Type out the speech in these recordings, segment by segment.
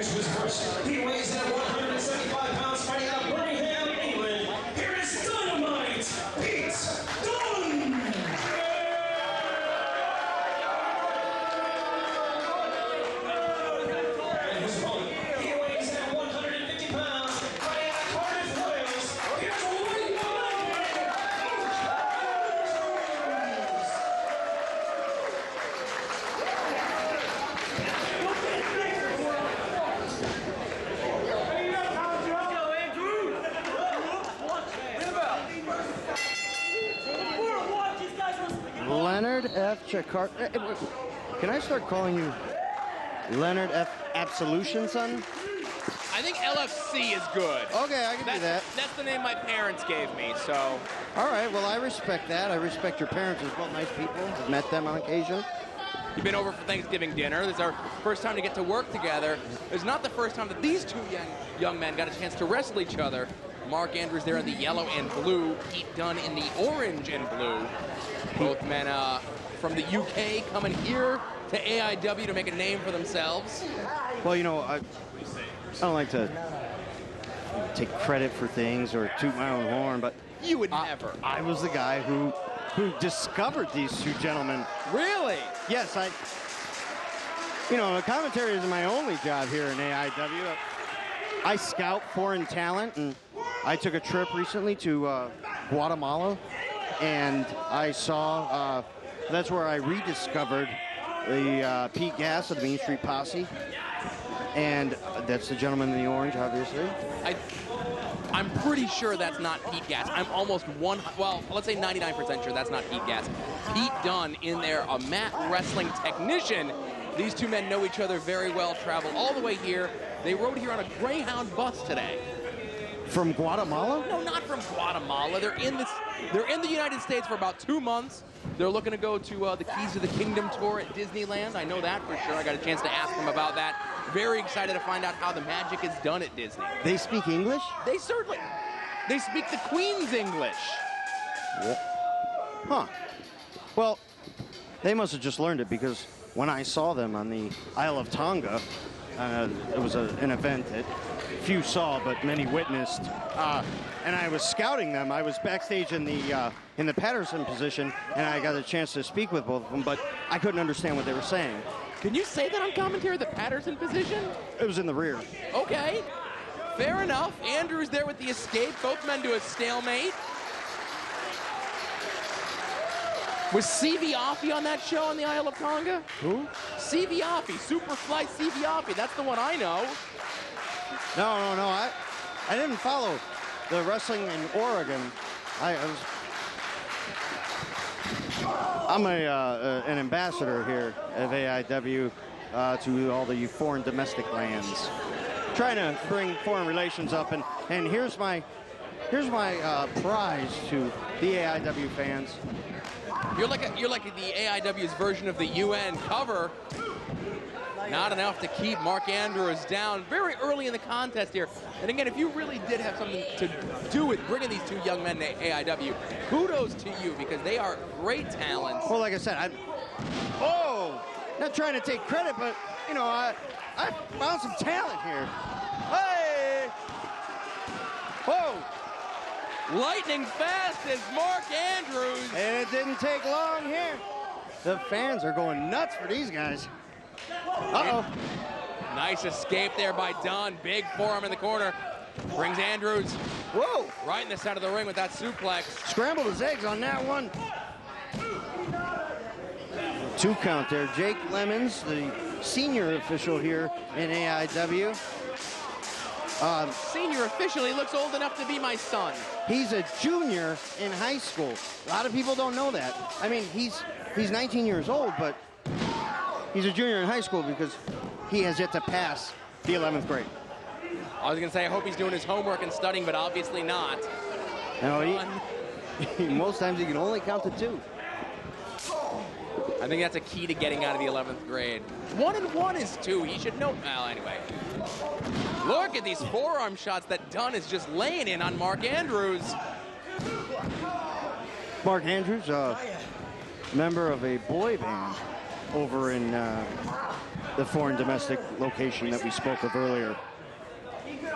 introduce who's first. He weighs in at 175 pounds, fighting out of Birmingham, England. Here is Dynamite Pete Dunne! And his opponent, he weighs in at 150 pounds, fighting out of Cardiff, Wales. Here's Leonard F. Chakar. Can I start calling you Leonard F. Absolution, son? I think LFC is good. Okay, I can do that. That's the name my parents gave me, so. All right, well, I respect that. I respect your parents as well. Nice people. I've met them on occasion. You've been over for Thanksgiving dinner. This is our first time to get to work together. It's not the first time that these two young men got a chance to wrestle each other. Mark Andrews there in the yellow and blue, Pete Dunne in the orange and blue. Both men from the UK coming here to AIW to make a name for themselves. Well, you know, I don't like to take credit for things or toot my own horn, but You would never. I was the guy who discovered these two gentlemen. Really? Yes, you know, the commentary isn't my only job here in AIW. I scout foreign talent, and I took a trip recently to Guatemala, and I saw, that's where I rediscovered the Pete Gas of the Main Street Posse, and that's the gentleman in the orange, obviously. I'm pretty sure that's not Pete Gas. I'm almost let's say 99% sure that's not Pete Gas. Pete Dunne in there, a mat wrestling technician. These two men know each other very well, travel all the way here. They rode here on a Greyhound bus today. From Guatemala? No, not from Guatemala. They're in the United States for about 2 months. They're looking to go to the Keys to the Kingdom tour at Disneyland. I know that for sure. I got a chance to ask them about that. Very excited to find out how the magic is done at Disney. They speak English? They speak the Queen's English. Huh. Well, they must have just learned it, because when I saw them on the Isle of Tonga, it was an event that few saw but many witnessed, and I was scouting them. I was backstage in the Patterson position, and I got a chance to speak with both of them, but I couldn't understand what they were saying. Can you say that on commentary, the Patterson position? It was in the rear. Okay, fair enough. Andrews there with the escape. Both men to a stalemate. Was Siviafi on that show on the Isle of Tonga? Who? Siviafi, Superfly Siviafi. That's the one I know. No. I didn't follow the wrestling in Oregon. I'm an ambassador here at AIW to all the foreign domestic lands, trying to bring foreign relations up. And here's my prize to the AIW fans. You're like the AIW's version of the UN cover. Not enough to keep Mark Andrews down very early in the contest here. And again, if you really did have something to do with bringing these two young men to AIW, kudos to you, because they are great talents. Well, like I said, not trying to take credit, but, you know, I found some talent here. Hey! Whoa! Lightning fast is Mark Andrews. And it didn't take long here. The fans are going nuts for these guys. Uh-oh. Nice escape there by Dunne. Big forearm in the corner. Brings Andrews. Whoa. Right in the center of the ring with that suplex. Scrambled his eggs on that one. 2 count there. Jake Lemons, the senior official here in AIW. Senior official, he looks old enough to be my son. He's a junior in high school. A lot of people don't know that. I mean, he's 19 years old, but he's a junior in high school because he has yet to pass the 11th grade. I was going to say, I hope he's doing his homework and studying, but obviously not. No, most times he can only count to 2. I think that's a key to getting out of the 11th grade. 1 and 1 is 2. He should know. Well, anyway. Look at these forearm shots that Dunne is just laying in on Mark Andrews. Mark Andrews, member of a boy band over in the foreign domestic location that we spoke of earlier.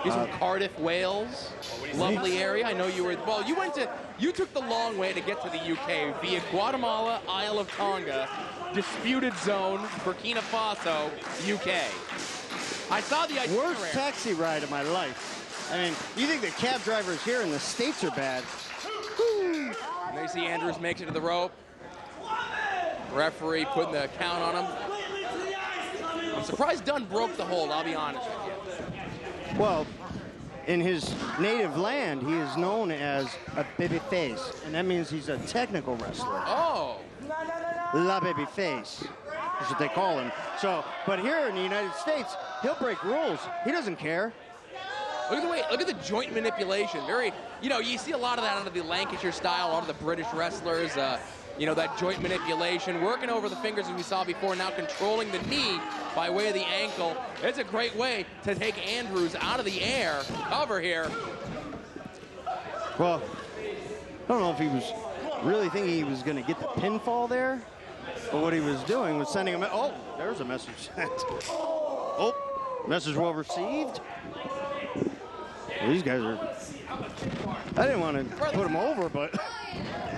He's from Cardiff, Wales. Lovely area. I know you were, well, you took the long way to get to the UK via Guatemala, Isle of Tonga, disputed zone, Burkina Faso, UK. I saw the itinerary. Worst taxi ride of my life. I mean, you think the cab drivers here in the States are bad? And they see Andrews makes it to the rope. Referee putting the count on him. I'm surprised Dunne broke the hold, I'll be honest with you. Well, in his native land, he is known as a baby face, and that means he's a technical wrestler. Oh. La baby face is what they call him. So, but here in the United States, he'll break rules. He doesn't care. Look at the way, look at the joint manipulation. Very, you know, you see a lot of that out of the Lancashire style, a lot of the British wrestlers, you know, that joint manipulation, working over the fingers as we saw before, now controlling the knee by way of the ankle. It's a great way to take Andrews out of the air, cover here. Well, I don't know if he was really thinking he was going to get the pinfall there, but what he was doing was sending him, oh, there's a message sent. Oh, message well received. Well, these guys are, I didn't want to put them over, but.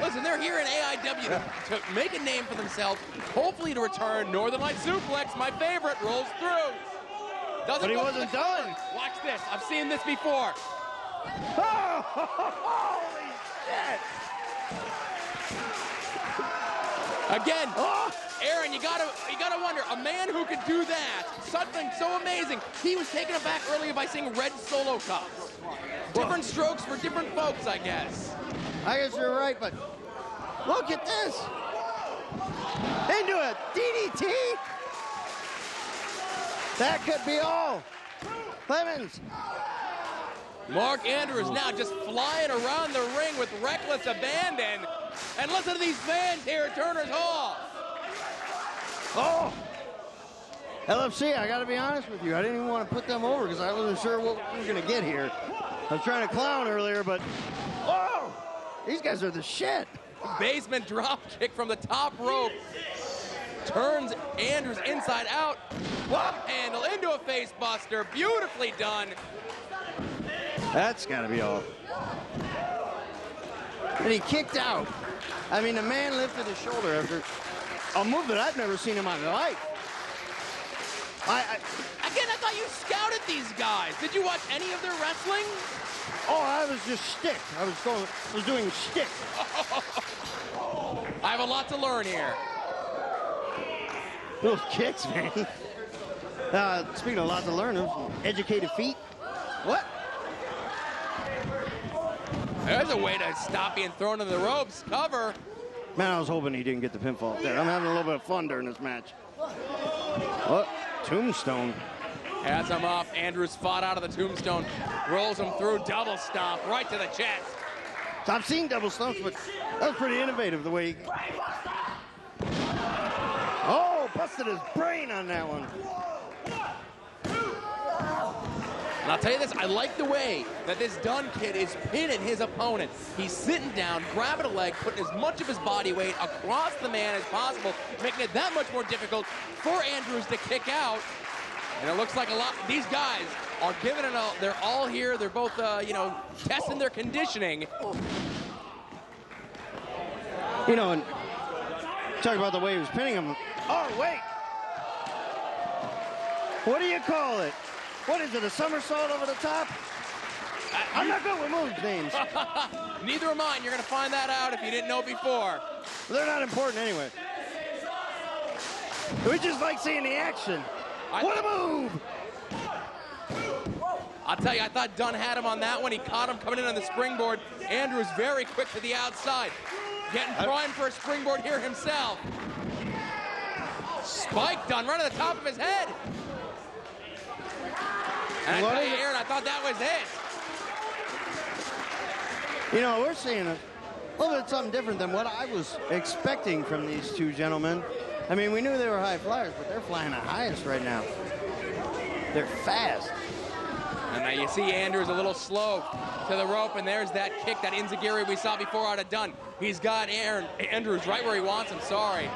Listen, they're here in AIW to make a name for themselves, hopefully to return. Northern Light Suplex, my favorite, rolls through. But he wasn't done. Watch this, I've seen this before. Oh, holy shit. Again, Aaron, you gotta wonder, a man who could do that, something so amazing. He was taken aback earlier by seeing red solo cups. Different strokes for different folks, I guess. I guess you're right, but look at this. Into a DDT. That could be all. Clemens. Mark Andrews now just flying around the ring with reckless abandon. And listen to these fans here at Turner's Hall. Oh. LFC, I got to be honest with you. I didn't even want to put them over because I wasn't sure what we were going to get here. I was trying to clown earlier, but whoa, these guys are the shit. Basement drop kick from the top rope. Turns Andrews inside out. Whoop handle into a face buster. Beautifully done. That's got to be all. And he kicked out. I mean, the man lifted his shoulder after a move that I've never seen in my life. Again, I thought you scouted these guys. Did you watch any of their wrestling? Oh, I was just shtick. I was doing shtick. I have a lot to learn here. Those kicks, man. Speaking of a lot to learn, educated feet. What? There's a way to stop being thrown into the ropes. Cover. Man, I was hoping he didn't get the pinfall there. I'm having a little bit of fun during this match. What? Tombstone. Has him up. Andrews fought out of the tombstone. Rolls him through. Double stomp right to the chest. I've seen double stomps, but that was pretty innovative the way he... Oh, busted his brain on that one. And I'll tell you this, I like the way that this Dunne kid is pinning his opponent. He's sitting down, grabbing a leg, putting as much of his body weight across the man as possible, making it that much more difficult for Andrews to kick out. And it looks like a lot, these guys are giving it all, they're all here, they're both, you know, testing their conditioning. You know, and talk about the way he was pinning him. Oh, wait. What do you call it? What is it, a somersault over the top? I'm not good with moves names. Neither am I, and you're going to find that out if you didn't know before. They're not important anyway. We just like seeing the action. What a move! I'll tell you, I thought Dunne had him on that one. He caught him coming in on the springboard. Andrews very quick to the outside. Getting primed for a springboard here himself. Spike Dunne right at the top of his head. And I tell you, Aaron, I thought that was it. You know, we're seeing a little bit something different than what I was expecting from these two gentlemen. I mean, we knew they were high flyers, but they're flying the highest right now. They're fast. And now you see Andrews a little slow to the rope, and there's that kick, that enziguri we saw before out of Dunne. He's got Andrews right where he wants him, sorry.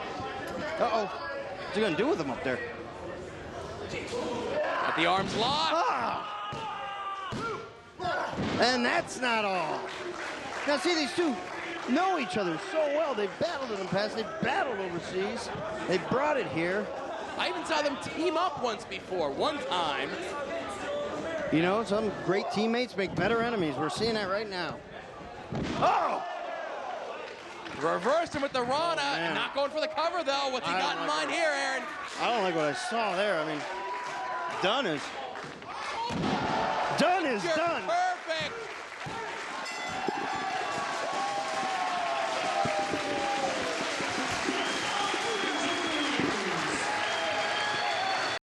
Uh-oh. What's he gonna do with him up there? But the arms lock. Ah! And that's not all. Now see, these two know each other so well. They've battled in the past. They've battled overseas. They brought it here. I even saw them team up once before, one time. You know, some great teammates make better enemies. We're seeing that right now. Oh! Reversed him with the Rana. man. Not going for the cover, though. What's he got in mind here, Aaron? I don't like what I saw there. I mean, Dunne is